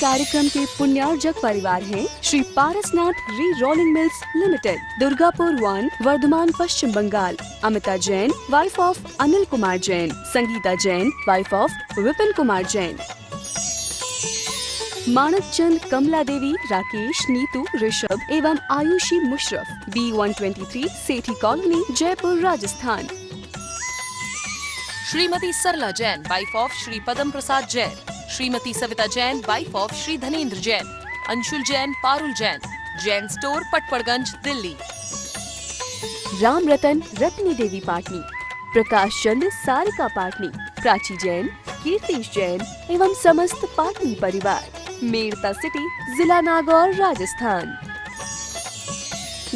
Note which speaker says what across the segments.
Speaker 1: कार्यक्रम के पुण्यार्जक परिवार हैं Shri Parasnath re rolling mills limited, Durgapur 1, Bardhaman, Paschim Bengal. Amita Jain, wife of Anil Kumar Jain. Sangeeta Jain, wife of Vipin Kumar Jain. Manak Chand, Kamla Devi, Rakesh, Neetu, Rishabh एवं Ayushi Musharraf, B123 Sethi colony, Jaipur, Rajasthan.
Speaker 2: Shrimati Sarla Jain, wife of Shri Padam Prasad Jain. Shrimati Savita Jain, wife of Shri Dhanendra Jain. Anshul Jain, Parul Jain, Jain store, Patparganj, Delhi.
Speaker 1: Ram Ratan, Ratni देवी पाटनी। प्रकाश चंद, सारिका पाटनी। प्राची जैन, कीर्तिश जैन एवं समस्त पाटनी परिवार। मेड़ता सिटी, जिला नागौर, राजस्थान।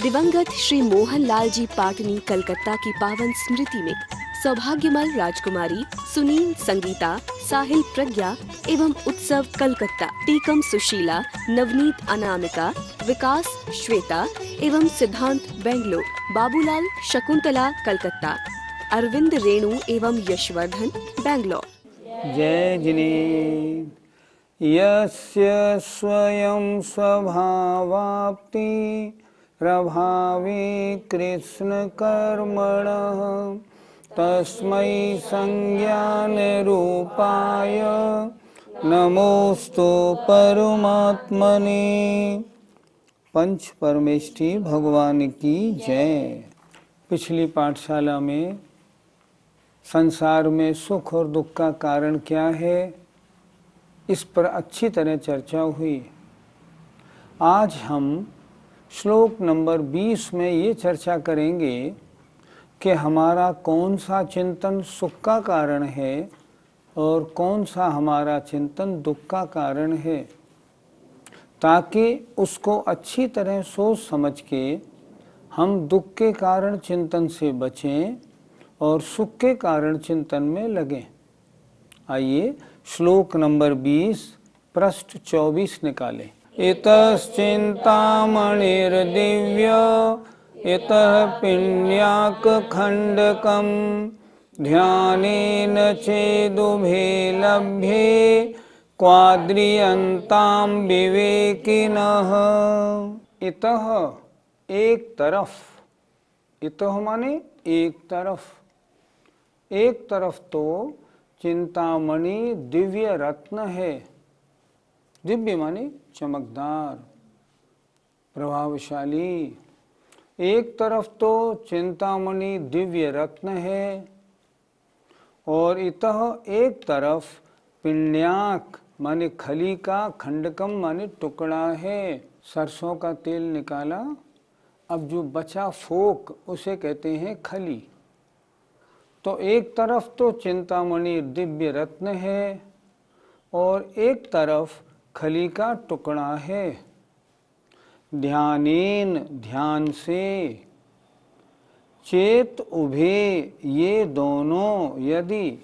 Speaker 1: दिवंगत श्री मोहन लाल जी पाटनी कलकत्ता की पावन स्मृति में सौभाग्यमल राजकुमारी सुनील, संगीता, साहिल, प्रज्ञा एवं उत्सव कलकत्ता, टीकम सुशीला, नवनीत, अनामिका, विकास, श्वेता एवं सिद्धांत बेंगलोर, बाबूलाल, शकुंतला कलकत्ता, अरविंद, रेणु एवं यशवर्धन बेंगलोर।
Speaker 3: जय जिनेन्द्र। यस्य स्वयं स्वभावाप्ति प्रभावे कृष्ण कर्मणः तस्मै संज्ञान रूपाय नमोस्तु परमात्मने। पंच परमेष्ठी भगवान की जय। पिछली पाठशाला में संसार में सुख और दुख का कारण क्या है, इस पर अच्छी तरह चर्चा हुई। आज हम श्लोक नंबर 20 में ये चर्चा करेंगे कि हमारा कौन सा चिंतन सुख का कारण है और कौन सा हमारा चिंतन दुख का कारण है, ताकि उसको अच्छी तरह सोच समझ के हम दुख के कारण चिंतन से बचें और सुख के कारण चिंतन में लगें। आइए श्लोक नंबर 20 पृष्ठ 24 निकालें। इतश्चिंतामणिर्दिव्य इतः पिण्याक खंडकम ध्यानेन चेदुभे लभ्ये क्वाद्रियंताम विवेकिनः। इतः एक तरफ, इतः माने एक तरफ, एक तरफ तो चिंतामणि दिव्य रत्न है। दिव्य माने चमकदार, प्रभावशाली। एक तरफ तो चिंतामणि दिव्य रत्न है और इतः एक तरफ पिण्याक माने खली का, खंडकम माने टुकड़ा है। सरसों का तेल निकाला, अब जो बचा फोक उसे कहते हैं खली। तो एक तरफ तो चिंतामणि दिव्य रत्न है और एक तरफ खली का टुकड़ा है। ध्यानेन ध्यान से, चेत उभे ये दोनों यदि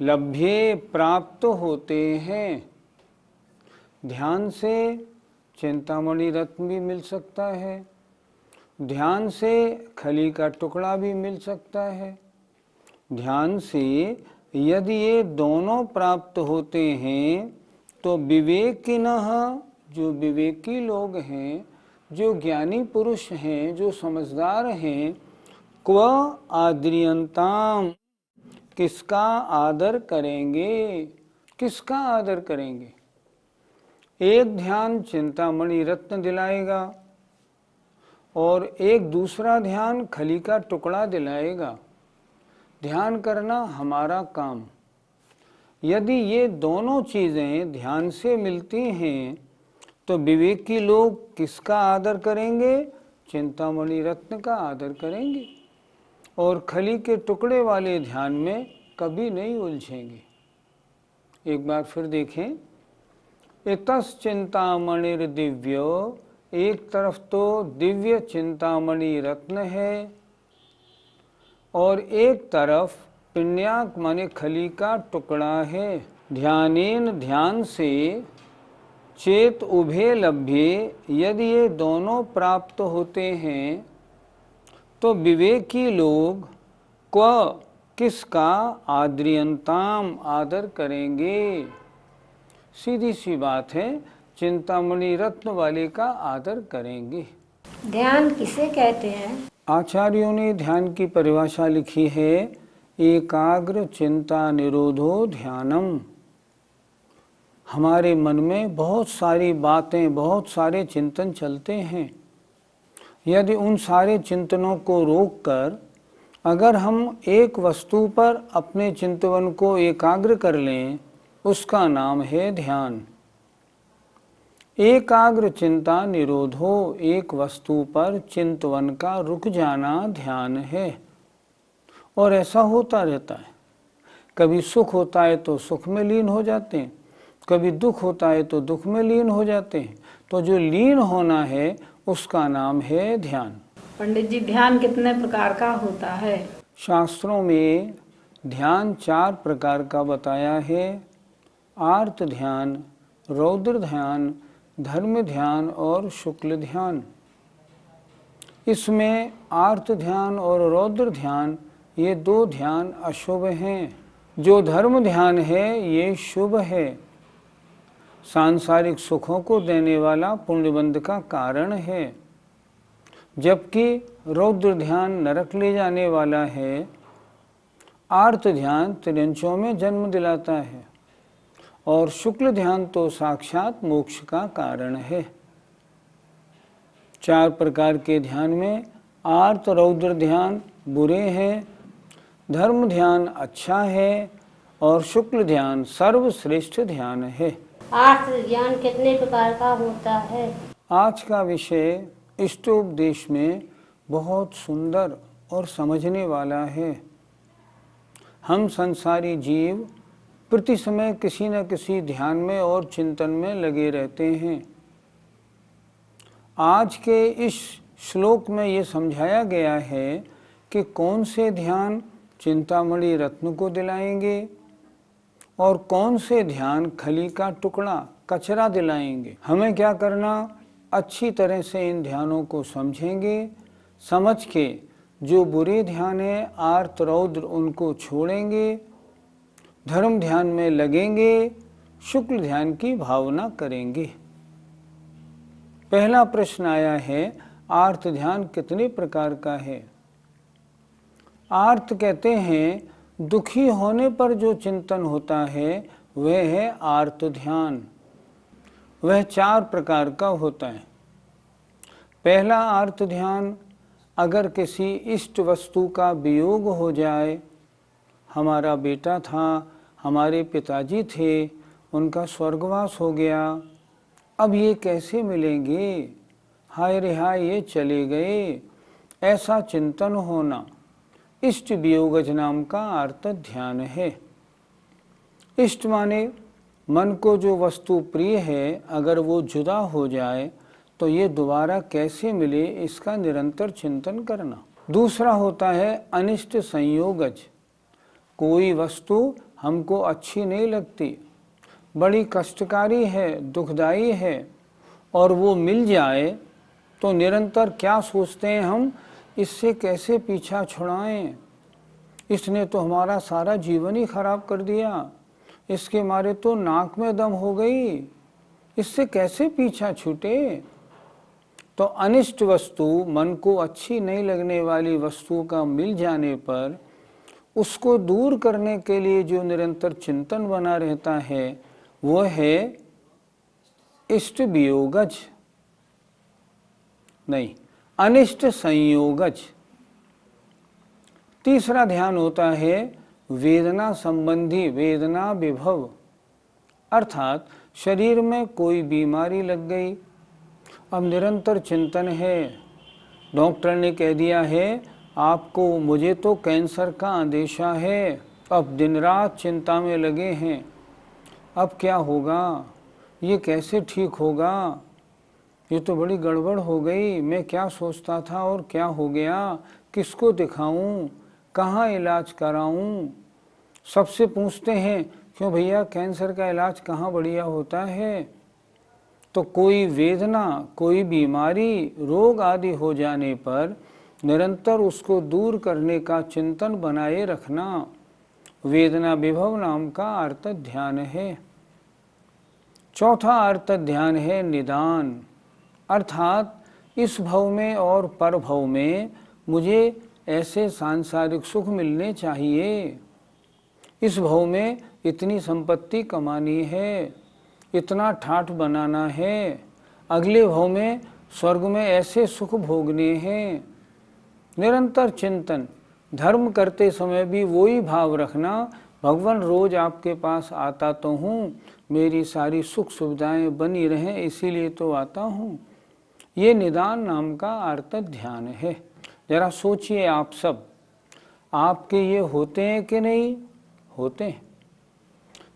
Speaker 3: लभ्ये प्राप्त होते हैं। ध्यान से चिंतामणि रत्न भी मिल सकता है, ध्यान से खली का टुकड़ा भी मिल सकता है। ध्यान से यदि ये दोनों प्राप्त होते हैं तो विवेकिनः, जो विवेकी लोग हैं, जो ज्ञानी पुरुष हैं, जो समझदार हैं, क्व आद्रियंताम, किसका आदर करेंगे, किसका आदर करेंगे। एक ध्यान चिंतामणि रत्न दिलाएगा और एक दूसरा ध्यान खली का टुकड़ा दिलाएगा। ध्यान करना हमारा काम। यदि ये दोनों चीज़ें ध्यान से मिलती हैं तो विवेकी लोग किसका आदर करेंगे, चिंतामणि रत्न का आदर करेंगे और खली के टुकड़े वाले ध्यान में कभी नहीं उलझेंगे। एक बार फिर देखें। इतस् चिंतामणिर दिव्यो, एक तरफ तो दिव्य चिंतामणि रत्न है और एक तरफ पिण्याक माने खली का टुकड़ा है। ध्यानेन ध्यान से, चेत उभे लभ्ये, यदि ये दोनों प्राप्त होते हैं तो विवेकी लोग क्व किसका आद्रियंताम आदर करेंगे। सीधी सी बात है, चिंतामणि रत्न वाले का आदर करेंगे।
Speaker 4: ध्यान किसे कहते हैं?
Speaker 3: आचार्यों ने ध्यान की परिभाषा लिखी है, एकाग्र चिंता निरोधो ध्यानम। हमारे मन में बहुत सारी बातें, बहुत सारे चिंतन चलते हैं। यदि उन सारे चिंतनों को रोककर अगर हम एक वस्तु पर अपने चिंतन को एकाग्र कर लें, उसका नाम है ध्यान। एकाग्र चिंता निरोधो, एक वस्तु पर चिंतन का रुक जाना ध्यान है। और ऐसा होता रहता है, कभी सुख होता है तो सुख में लीन हो जाते हैं, कभी दुख होता है तो दुख में लीन हो जाते हैं। तो जो लीन होना है उसका नाम है ध्यान।
Speaker 4: पंडित जी, ध्यान कितने प्रकार का होता है?
Speaker 3: शास्त्रों में ध्यान 4 प्रकार का बताया है, आर्त ध्यान, रौद्र ध्यान, धर्म ध्यान और शुक्ल ध्यान। इसमें आर्त ध्यान और रौद्र ध्यान, ये 2 ध्यान अशुभ हैं। जो धर्म ध्यान है ये शुभ है, सांसारिक सुखों को देने वाला पुण्यबंध का कारण है। जबकि रौद्र ध्यान नरक ले जाने वाला है, आर्त ध्यान त्रियंचों में जन्म दिलाता है और शुक्ल ध्यान तो साक्षात मोक्ष का कारण है। 4 प्रकार के ध्यान में आर्त रौद्र ध्यान बुरे हैं, धर्म ध्यान अच्छा है और शुक्ल ध्यान सर्वश्रेष्ठ ध्यान है।
Speaker 5: आर्त ध्यान कितने प्रकार का होता है?
Speaker 3: आज का विषय इष्टोपदेश में बहुत सुंदर और समझने वाला है। हम संसारी जीव प्रति समय किसी न किसी ध्यान में और चिंतन में लगे रहते हैं। आज के इस श्लोक में ये समझाया गया है कि कौन से ध्यान चिंतामणि रत्न को दिलाएंगे और कौन से ध्यान खली का टुकड़ा, कचरा दिलाएंगे। हमें क्या करना, अच्छी तरह से इन ध्यानों को समझेंगे, समझ के जो बुरे ध्यान है आर्त रौद्र उनको छोड़ेंगे, धर्म ध्यान में लगेंगे, शुक्ल ध्यान की भावना करेंगे। पहला प्रश्न आया है, आर्त ध्यान कितने प्रकार का है? आर्त कहते हैं दुखी होने पर जो चिंतन होता है वह है आर्त ध्यान। वह 4 प्रकार का होता है। पहला आर्त ध्यान, अगर किसी इष्ट वस्तु का वियोग हो जाए, हमारा बेटा था, हमारे पिताजी थे, उनका स्वर्गवास हो गया, अब ये कैसे मिलेंगे, हाय रे हाय ये चले गए, ऐसा चिंतन होना इष्ट वियोगज नाम का आर्त ध्यान है। इष्ट माने मन को जो वस्तु प्रिय है, अगर वो जुदा हो जाए तो ये दोबारा कैसे मिले, इसका निरंतर चिंतन करना। दूसरा होता है अनिष्ट संयोगज। कोई वस्तु हमको अच्छी नहीं लगती, बड़ी कष्टकारी है, दुखदाई है, और वो मिल जाए तो निरंतर क्या सोचते हैं हम, इससे कैसे पीछा छुड़ाएं, इसने तो हमारा सारा जीवन ही खराब कर दिया, इसके मारे तो नाक में दम हो गई, इससे कैसे पीछा छूटे। तो अनिष्ट वस्तु, मन को अच्छी नहीं लगने वाली वस्तु का मिल जाने पर उसको दूर करने के लिए जो निरंतर चिंतन बना रहता है वो है इष्ट वियोगज, नहीं अनिष्ट संयोगज। तीसरा ध्यान होता है वेदना संबंधी, वेदना विभव, अर्थात शरीर में कोई बीमारी लग गई, अब निरंतर चिंतन है, डॉक्टर ने कह दिया है आपको, मुझे तो कैंसर का अंदेशा है, अब दिन रात चिंता में लगे हैं, अब क्या होगा, ये कैसे ठीक होगा, ये तो बड़ी गड़बड़ हो गई, मैं क्या सोचता था और क्या हो गया, किसको दिखाऊं, कहाँ इलाज कराऊं। सबसे पूछते हैं क्यों भैया कैंसर का इलाज कहाँ बढ़िया होता है। तो कोई वेदना, कोई बीमारी, रोग आदि हो जाने पर निरंतर उसको दूर करने का चिंतन बनाए रखना वेदना विभव नाम का आर्त ध्यान है। चौथा अर्थ ध्यान है निदान, अर्थात इस भव में और पर भव में मुझे ऐसे सांसारिक सुख मिलने चाहिए, इस भव में इतनी संपत्ति कमानी है, इतना ठाठ बनाना है, अगले भव में स्वर्ग में ऐसे सुख भोगने हैं। निरंतर चिंतन, धर्म करते समय भी वही भाव रखना, भगवान रोज आपके पास आता तो हूँ, मेरी सारी सुख सुविधाएं बनी रहें इसीलिए तो आता हूँ। ये निदान नाम का अर्थ ध्यान है। जरा सोचिए आप सब, आपके ये होते हैं कि नहीं? होते हैं।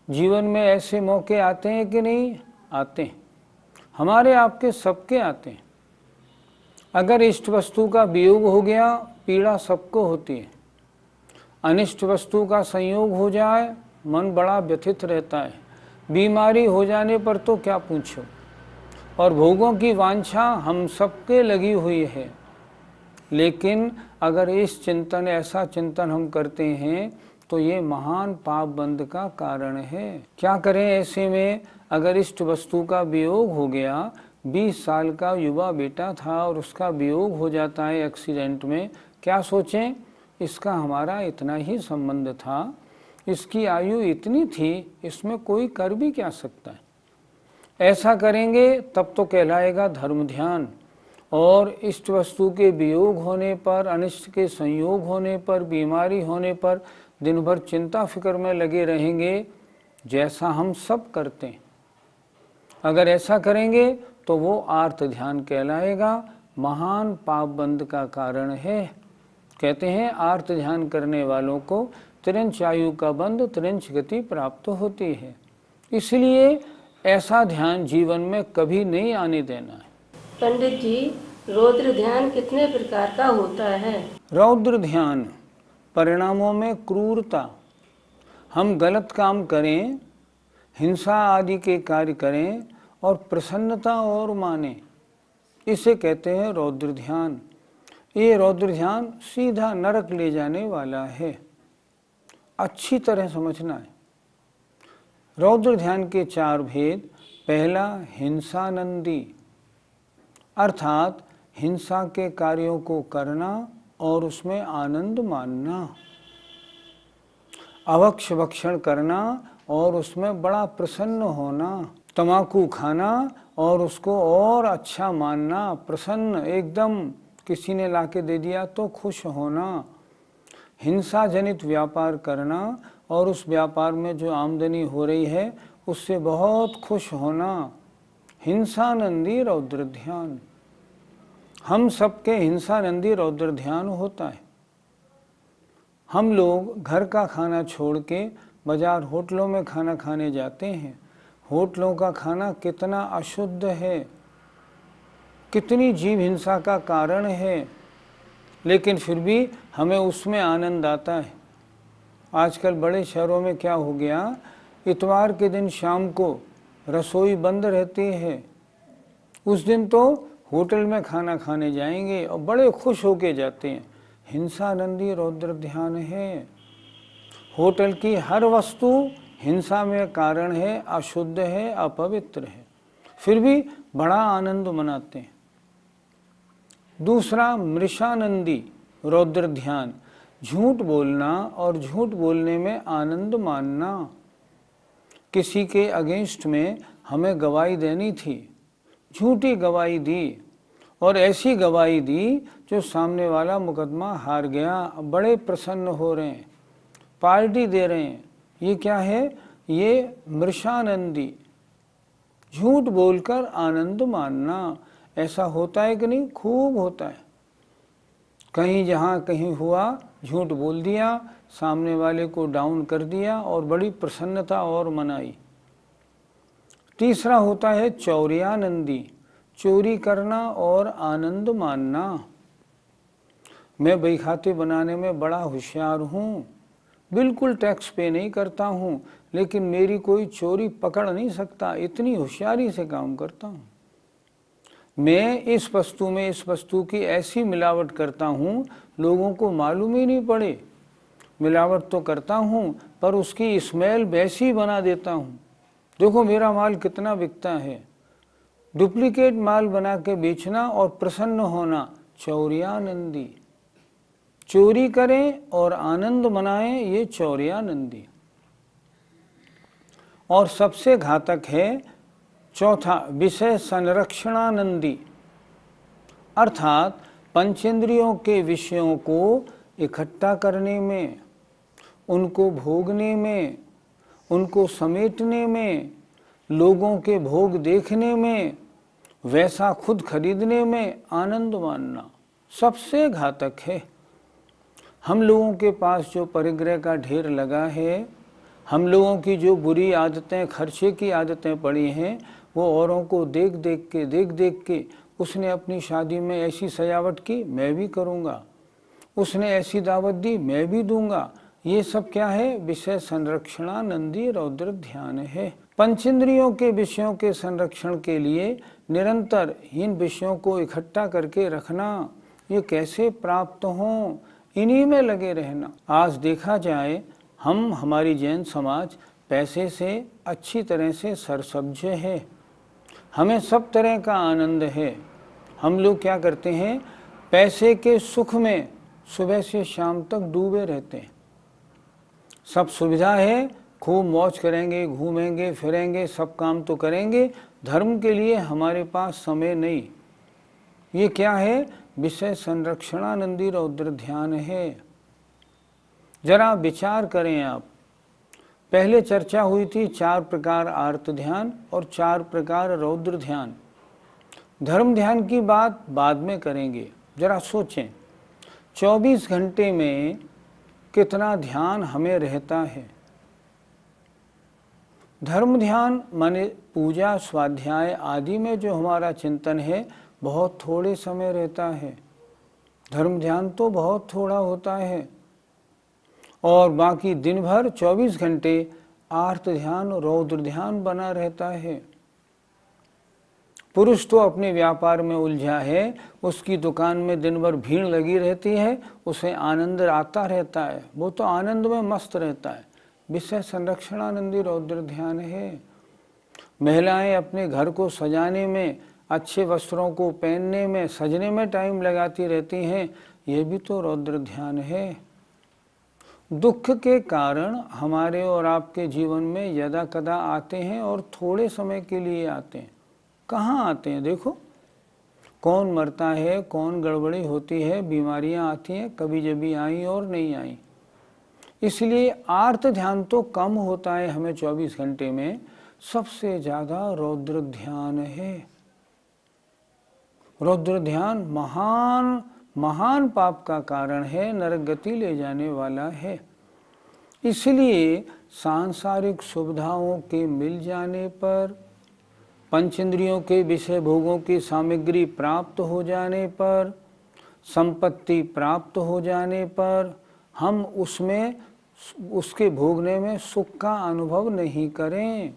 Speaker 3: जीवन में ऐसे मौके आते हैं कि नहीं? आते हैं। हमारे आपके सबके आते हैं। अगर इष्ट वस्तु का वियोग हो गया, पीड़ा सबको होती है। अनिष्ट वस्तु का संयोग हो जाए, मन बड़ा व्यथित रहता है। बीमारी हो जाने पर तो क्या पूछो। और भोगों की वांछा हम सबके लगी हुई है। लेकिन अगर इस चिंतन, ऐसा चिंतन हम करते हैं तो ये महान पाप बंध का कारण है। क्या करें ऐसे में? अगर इष्ट वस्तु का वियोग हो गया, 20 साल का युवा बेटा था और उसका वियोग हो जाता है एक्सीडेंट में, क्या सोचें? इसका हमारा इतना ही संबंध था, इसकी आयु इतनी थी, इसमें कोई कर भी क्या सकता है। ऐसा करेंगे तब तो कहलाएगा धर्म ध्यान। और इष्ट वस्तु के वियोग होने पर, अनिष्ट के संयोग होने पर, बीमारी होने पर दिन भर चिंता फिक्र में लगे रहेंगे, जैसा हम सब करते हैं। अगर ऐसा करेंगे तो वो आर्त ध्यान कहलाएगा, महान पाप बंध का कारण है। कहते हैं आर्त ध्यान करने वालों को त्रिंच आयु का बंध, त्रिंच गति प्राप्त होती है। इसलिए ऐसा ध्यान जीवन में कभी नहीं आने देना है।
Speaker 5: पंडित जी, रौद्र ध्यान कितने प्रकार का होता है?
Speaker 3: रौद्र ध्यान परिणामों में क्रूरता, हम गलत काम करें, हिंसा आदि के कार्य करें और प्रसन्नता और माने, इसे कहते हैं रौद्र ध्यान। ये रौद्र ध्यान सीधा नरक ले जाने वाला है, अच्छी तरह समझना है। रौद्र ध्यान के 4 भेद। पहला हिंसानंदी, अर्थात हिंसा के कार्यों को करना और उसमें आनंद मानना, अभक्ष भक्षण करना और उसमें बड़ा प्रसन्न होना, तम्बाकू खाना और उसको और अच्छा मानना, प्रसन्न एकदम, किसी ने लाके दे दिया तो खुश होना, हिंसा जनित व्यापार करना और उस व्यापार में जो आमदनी हो रही है उससे बहुत खुश होना, हिंसानंदी रौद्र ध्यान। हम सबके हिंसानंदी रौद्र ध्यान होता है। हम लोग घर का खाना छोड़ के बाजार होटलों में खाना खाने जाते हैं। होटलों का खाना कितना अशुद्ध है, कितनी जीव हिंसा का कारण है, लेकिन फिर भी हमें उसमें आनंद आता है। आजकल बड़े शहरों में क्या हो गया, इतवार के दिन शाम को रसोई बंद रहती है, उस दिन तो होटल में खाना खाने जाएंगे और बड़े खुश होके जाते हैं। हिंसानंदी रौद्र ध्यान है। होटल की हर वस्तु हिंसा में कारण है, अशुद्ध है, अपवित्र है, फिर भी बड़ा आनंद मनाते हैं। दूसरा मृषानंदी रौद्र ध्यान, झूठ बोलना और झूठ बोलने में आनंद मानना। किसी के अगेंस्ट में हमें गवाही देनी थी, झूठी गवाही दी और ऐसी गवाही दी जो सामने वाला मुकदमा हार गया, बड़े प्रसन्न हो रहे हैं, पार्टी दे रहे हैं। ये क्या है? ये मृषानंदी, झूठ बोलकर आनंद मानना। ऐसा होता है कि नहीं? खूब होता है। कहीं जहाँ कहीं हुआ, झूठ बोल दिया, सामने वाले को डाउन कर दिया और बड़ी प्रसन्नता और मनाई। तीसरा होता है चौर्यानंदी, चोरी करना और आनंद मानना। मैं बहीखाते बनाने में बड़ा होशियार हूँ, बिल्कुल टैक्स पे नहीं करता हूँ, लेकिन मेरी कोई चोरी पकड़ नहीं सकता, इतनी होशियारी से काम करता हूँ। मैं इस वस्तु में इस वस्तु की ऐसी मिलावट करता हूँ लोगों को मालूम ही नहीं पड़े। मिलावट तो करता हूँ पर उसकी स्मेल वैसी बना देता हूँ देखो मेरा माल कितना बिकता है। डुप्लीकेट माल बना के बेचना और प्रसन्न होना चौर्यानंदी। चोरी करें और आनंद मनाएं, ये चौर्यानंदी। और सबसे घातक है चौथा विषय संरक्षणानंदी, अर्थात पंचेंद्रियों के विषयों को इकट्ठा करने में, उनको भोगने में, उनको समेटने में, लोगों के भोग देखने में, वैसा खुद खरीदने में आनंद मानना सबसे घातक है। हम लोगों के पास जो परिग्रह का ढेर लगा है, हम लोगों की जो बुरी आदतें, खर्चे की आदतें पड़ी हैं, वो औरों को देख देख के उसने अपनी शादी में ऐसी सजावट की, मैं भी करूँगा। उसने ऐसी दावत दी, मैं भी दूंगा। ये सब क्या है? विषय संरक्षणानंदी रौद्र ध्यान है। पंचेंद्रियों के विषयों के संरक्षण के लिए निरंतर इन विषयों को इकट्ठा करके रखना, ये कैसे प्राप्त हों, इन्हीं में लगे रहना। आज देखा जाए, हमारी जैन समाज पैसे से अच्छी तरह से सरसब्ज है, हमें सब तरह का आनंद है। हम लोग क्या करते हैं? पैसे के सुख में सुबह से शाम तक डूबे रहते हैं। सब सुविधा है, खूब मौज करेंगे, घूमेंगे फिरेंगे, सब काम तो करेंगे, धर्म के लिए हमारे पास समय नहीं। ये क्या है? विषय संरक्षणानंदी रौद्र ध्यान है। जरा विचार करें आप। पहले चर्चा हुई थी 4 प्रकार आर्त ध्यान और 4 प्रकार रौद्र ध्यान। धर्म ध्यान की बात बाद में करेंगे। जरा सोचें, 24 घंटे में कितना ध्यान हमें रहता है। धर्म ध्यान माने पूजा स्वाध्याय आदि में जो हमारा चिंतन है, बहुत थोड़े समय रहता है। धर्म ध्यान तो बहुत थोड़ा होता है, और बाकी दिन भर 24 घंटे आर्त ध्यान रौद्र ध्यान बना रहता है। पुरुष तो अपने व्यापार में उलझा है, उसकी दुकान में दिन भर भीड़ लगी रहती है, उसे आनंद आता रहता है, वो तो आनंद में मस्त रहता है। विषय संरक्षणानंदी रौद्र ध्यान है। महिलाएं अपने घर को सजाने में, अच्छे वस्त्रों को पहनने में, सजने में टाइम लगाती रहती हैं, ये भी तो रौद्र ध्यान है। दुख के कारण हमारे और आपके जीवन में यदा कदा आते हैं और थोड़े समय के लिए आते हैं। कहाँ आते हैं? देखो, कौन मरता है, कौन गड़बड़ी होती है, बीमारियां आती हैं, कभी जभी आई और नहीं आई। इसलिए आर्त ध्यान तो कम होता है हमें 24 घंटे में, सबसे ज्यादा रौद्र ध्यान है। रौद्र ध्यान महान महान पाप का कारण है, नरक गति ले जाने वाला है। इसलिए सांसारिक सुविधाओं के मिल जाने पर, पंचेंद्रियों के विषय भोगों की सामग्री प्राप्त हो जाने पर, संपत्ति प्राप्त हो जाने पर, हम उसके भोगने में सुख का अनुभव नहीं करें।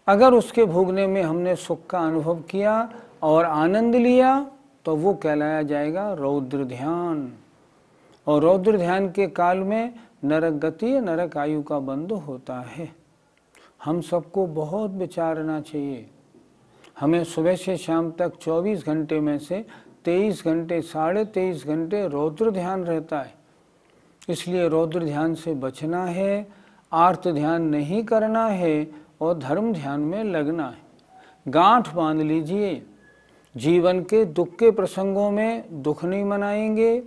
Speaker 3: अगर उसके भोगने में हमने सुख का अनुभव किया और आनंद लिया, तो वो कहलाया जाएगा रौद्र ध्यान। और रौद्र ध्यान के काल में नरक गति, नरक आयु का बंध होता है। हम सबको बहुत विचारना चाहिए। हमें सुबह से शाम तक 24 घंटे में से 23 घंटे, 23.5 घंटे रौद्र ध्यान रहता है। इसलिए रौद्र ध्यान से बचना है, आर्त ध्यान नहीं करना है और धर्म ध्यान में लगना है। गांठ बांध लीजिए, जीवन के दुख के प्रसंगों में दुख नहीं मनाएंगे,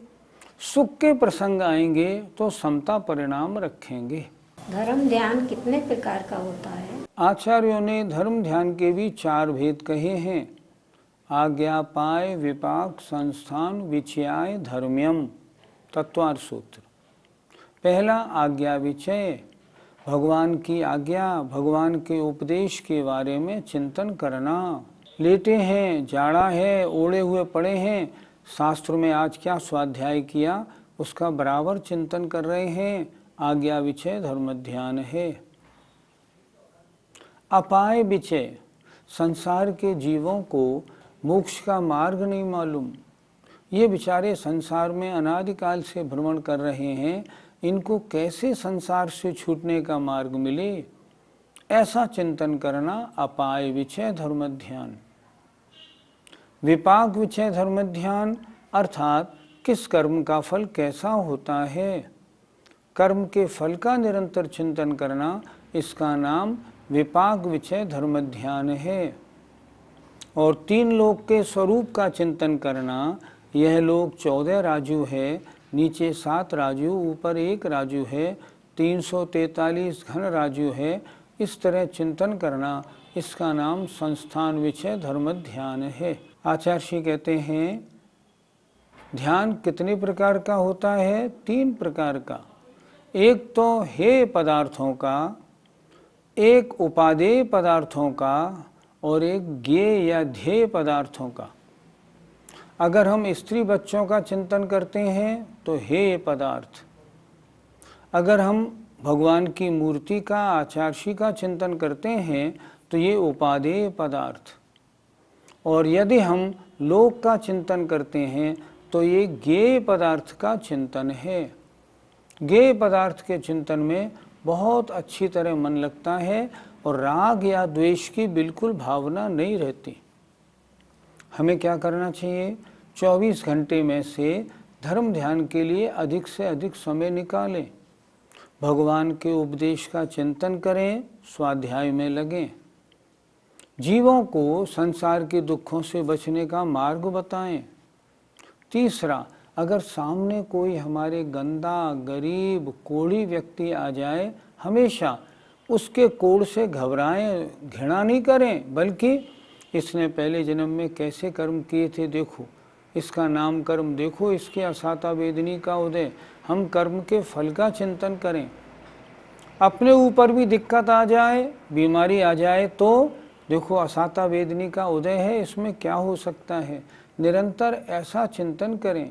Speaker 3: सुख के प्रसंग आएंगे तो समता परिणाम रखेंगे।
Speaker 4: धर्म ध्यान कितने प्रकार का होता है?
Speaker 3: आचार्यों ने धर्म ध्यान के भी 4 भेद कहे हैं। आज्ञापाय, विपाक, संस्थान, विचयाय, धर्म्यम। तत्वार सूत्र। पहला आज्ञा विचय, भगवान की आज्ञा, भगवान के उपदेश के बारे में चिंतन करना। लेटे हैं, जाड़ा है, ओढ़े हुए पड़े हैं, शास्त्र में आज क्या स्वाध्याय किया उसका बराबर चिंतन कर रहे हैं, आज्ञा विचय धर्म ध्यान है। अपाय विचय, संसार के जीवों को मोक्ष का मार्ग नहीं मालूम, ये बेचारे संसार में अनादिकाल से भ्रमण कर रहे हैं, इनको कैसे संसार से छूटने का मार्ग मिले, ऐसा चिंतन करना अपाय विषय धर्म ध्यान। विपाक विषय धर्म ध्यान अर्थात किस कर्म का फल कैसा होता है, कर्म के फल का निरंतर चिंतन करना, इसका नाम विपाक विषय धर्म ध्यान है। और 3 लोक के स्वरूप का चिंतन करना, यह लोक 14 राजू है, नीचे 7 राजू, ऊपर 1 राजू है, 343 घन राजू है, इस तरह चिंतन करना, इसका नाम संस्थान विषय धर्म ध्यान है। आचार्य श्री कहते हैं ध्यान कितने प्रकार का होता है? 3 प्रकार का। एक तो हेय पदार्थों का, एक उपादेय पदार्थों का और एक ज्ञेय या ध्येय पदार्थों का। अगर हम स्त्री बच्चों का चिंतन करते हैं तो हेय पदार्थ, अगर हम भगवान की मूर्ति का, आचार्य का चिंतन करते हैं तो ये उपादेय पदार्थ, और यदि हम लोक का चिंतन करते हैं तो ये ज्ञेय पदार्थ का चिंतन है। ज्ञेय पदार्थ के चिंतन में बहुत अच्छी तरह मन लगता है और राग या द्वेष की बिल्कुल भावना नहीं रहती। हमें क्या करना चाहिए? 24 घंटे में से धर्म ध्यान के लिए अधिक से अधिक समय निकालें, भगवान के उपदेश का चिंतन करें, स्वाध्याय में लगें, जीवों को संसार के दुखों से बचने का मार्ग बताएं। तीसरा, अगर सामने कोई हमारे गंदा, गरीब, कोढ़ी व्यक्ति आ जाए, हमेशा उसके कोढ़ से घबराएं, घृणा नहीं करें, बल्कि इसने पहले जन्म में कैसे कर्म किए थे देखो, इसका नाम कर्म देखो, इसके असाता वेदनी का उदय, हम कर्म के फल का चिंतन करें। अपने ऊपर भी दिक्कत आ जाए, बीमारी आ जाए तो देखो असाता वेदनी का उदय है, इसमें क्या हो सकता है, निरंतर ऐसा चिंतन करें।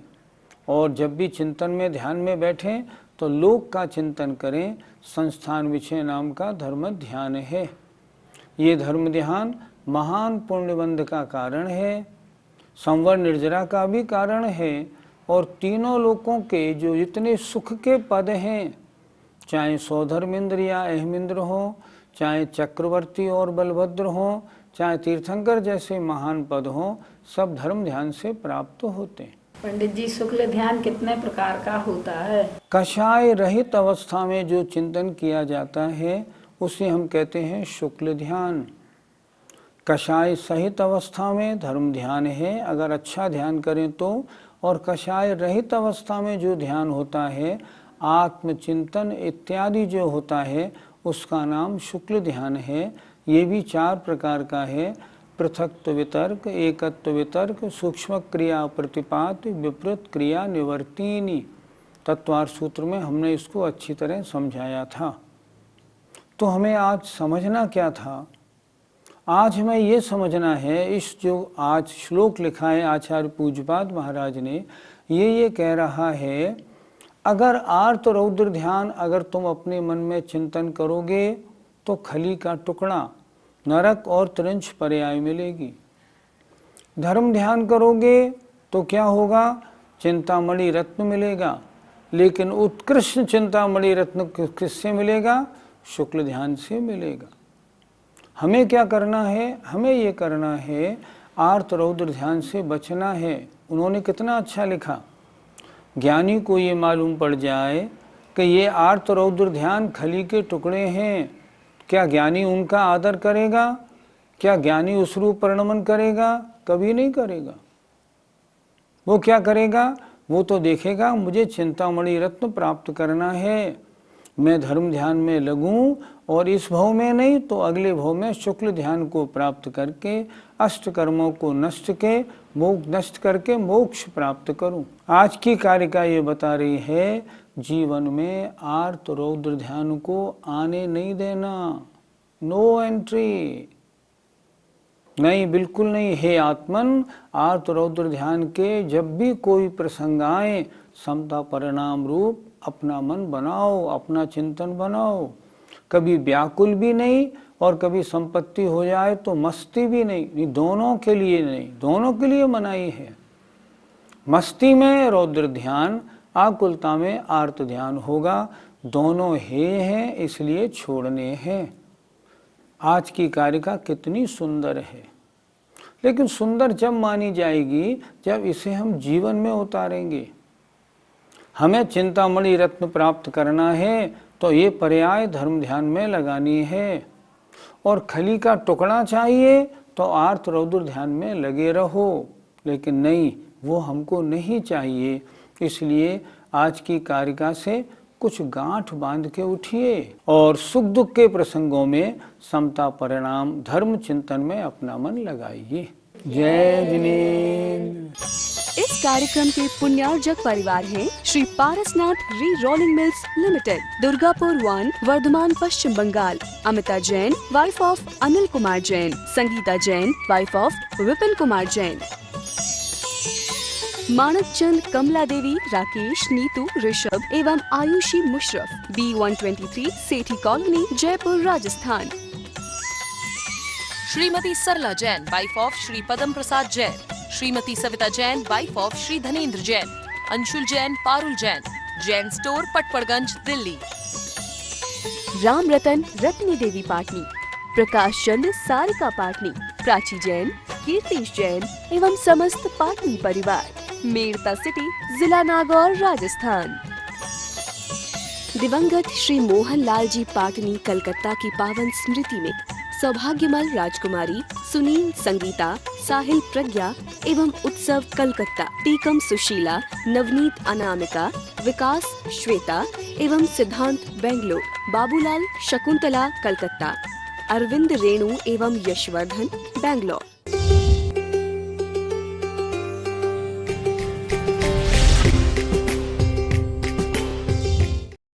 Speaker 3: और जब भी चिंतन में, ध्यान में बैठें तो लोक का चिंतन करें। संस्थान विषय नाम का धर्म ध्यान है। ये धर्म ध्यान महान पुण्यबंध का कारण है, संवर निर्जरा का भी कारण है, और तीनों लोकों के जो जितने सुख के पद हैं, चाहे सौधर्मेंद्र या अहमिंद्र हो, चाहे चक्रवर्ती और बलभद्र हो, चाहे तीर्थंकर जैसे महान पद हों, सब धर्म ध्यान से प्राप्त होते हैं।
Speaker 4: पंडित जी, शुक्ल ध्यान कितने प्रकार का होता है?
Speaker 3: कषाय रहित अवस्था में जो चिंतन किया जाता है उसे हम कहते हैं शुक्ल ध्यान। कषाय सहित अवस्था में धर्म ध्यान है, अगर अच्छा ध्यान करें तो, और कषाय रहित अवस्था में जो ध्यान होता है, आत्मचिंतन इत्यादि जो होता है, उसका नाम शुक्ल ध्यान है। ये भी 4 प्रकार का है, पृथक्त्व वितर्क, एकत्व वितर्क, सूक्ष्म क्रिया प्रतिपात, विपरीत क्रिया निवर्तिनी। तत्वार सूत्र में हमने इसको अच्छी तरह समझाया था। तो हमें आज समझना क्या था? आज हमें ये समझना है, इस जो आज श्लोक लिखा है आचार्य पूज्यपाद महाराज ने, ये कह रहा है, अगर आर्त रौद्र ध्यान अगर तुम अपने मन में चिंतन करोगे तो खली का टुकड़ा, नरक और त्रिंश पर्याय मिलेगी। धर्म ध्यान करोगे तो क्या होगा? चिंतामणि रत्न मिलेगा। लेकिन उत्कृष्ट चिंतामणि रत्न किससे मिलेगा? शुक्ल ध्यान से मिलेगा। हमें क्या करना है? हमें ये करना है, आर्त रौद्र ध्यान से बचना है। उन्होंने कितना अच्छा लिखा, ज्ञानी को ये मालूम पड़ जाए कि ये आर्त रौद्र ध्यान खली के टुकड़े हैं, क्या ज्ञानी उनका आदर करेगा? क्या ज्ञानी उस रूप प्रणमन करेगा? कभी नहीं करेगा। वो क्या करेगा? वो तो देखेगा मुझे चिंतामणि रत्न प्राप्त करना है, मैं धर्म ध्यान में लगूं, और इस भाव में नहीं तो अगले भाव में शुक्ल ध्यान को प्राप्त करके अष्ट कर्मों को नष्ट करके मोक्ष प्राप्त करूं। आज की कारिका ये बता रही है, जीवन में आर्त रौद्र ध्यान को आने नहीं देना, नो एंट्री, नहीं, बिल्कुल नहीं। हे आत्मन, आर्त रौद्र ध्यान के जब भी कोई प्रसंग आए, समता परिणाम रूप अपना मन बनाओ, अपना चिंतन बनाओ। कभी व्याकुल भी नहीं और कभी संपत्ति हो जाए तो मस्ती भी नहीं, दोनों के लिए नहीं, दोनों के लिए मनाही है। मस्ती में रौद्र ध्यान, आकुलता में आर्त ध्यान होगा, दोनों हे हैं इसलिए छोड़ने हैं। आज की कारिका कितनी सुंदर है, लेकिन सुंदर जब मानी जाएगी जब इसे हम जीवन में उतारेंगे। हमें चिंतामणि रत्न प्राप्त करना है तो ये पर्याय धर्म ध्यान में लगानी है, और खली का टुकड़ा चाहिए तो आर्त रौद्र ध्यान में लगे रहो, लेकिन नहीं, वो हमको नहीं चाहिए। इसलिए आज की कारिका से कुछ गांठ बांध के उठिए और सुख दुख के प्रसंगों में समता परिणाम धर्म चिंतन में अपना मन लगाइए। जय जिनेन्द्र।
Speaker 1: इस कार्यक्रम के पुण्यार्जक परिवार हैं Shri Parasnath re rolling mills limited, Durgapur 1, Bardhaman, Paschim Bengal. Amita Jain, wife of Anil Kumar Jain. Sangeeta Jain, wife of Vipin Kumar Jain. Manak Chand, Kamla Devi, Rakesh, Neetu, Rishabh एवं Ayushi Musharraf, B123 Sethi colony, Jaipur, Rajasthan.
Speaker 2: Shrimati Sarla Jain, wife of Shri Padam Prasad Jain. Shrimati Savita Jain, wife of Shri Dhanendra Jain. Anshul Jain, Parul Jain, Jain store, Patparganj, Delhi.
Speaker 1: Ram Ratan, Ratni देवी पाटनी। प्रकाश चंद, सारिका पाटनी। प्राची जैन, कीर्तिश जैन एवं समस्त पाटनी परिवार, मेड़ता सिटी, जिला नागौर, राजस्थान। दिवंगत श्री मोहन लाल जी पाटनी कलकत्ता की पावन स्मृति में सौभाग्यमल राजकुमारी सुनील, संगीता, साहिल, प्रज्ञा एवं उत्सव कलकत्ता, टीकम सुशीला, नवनीत अनामिका, विकास श्वेता एवं सिद्धांत बेंगलोर, बाबूलाल शकुंतला कलकत्ता, अरविंद रेणु एवं यशवर्धन बेंगलोर।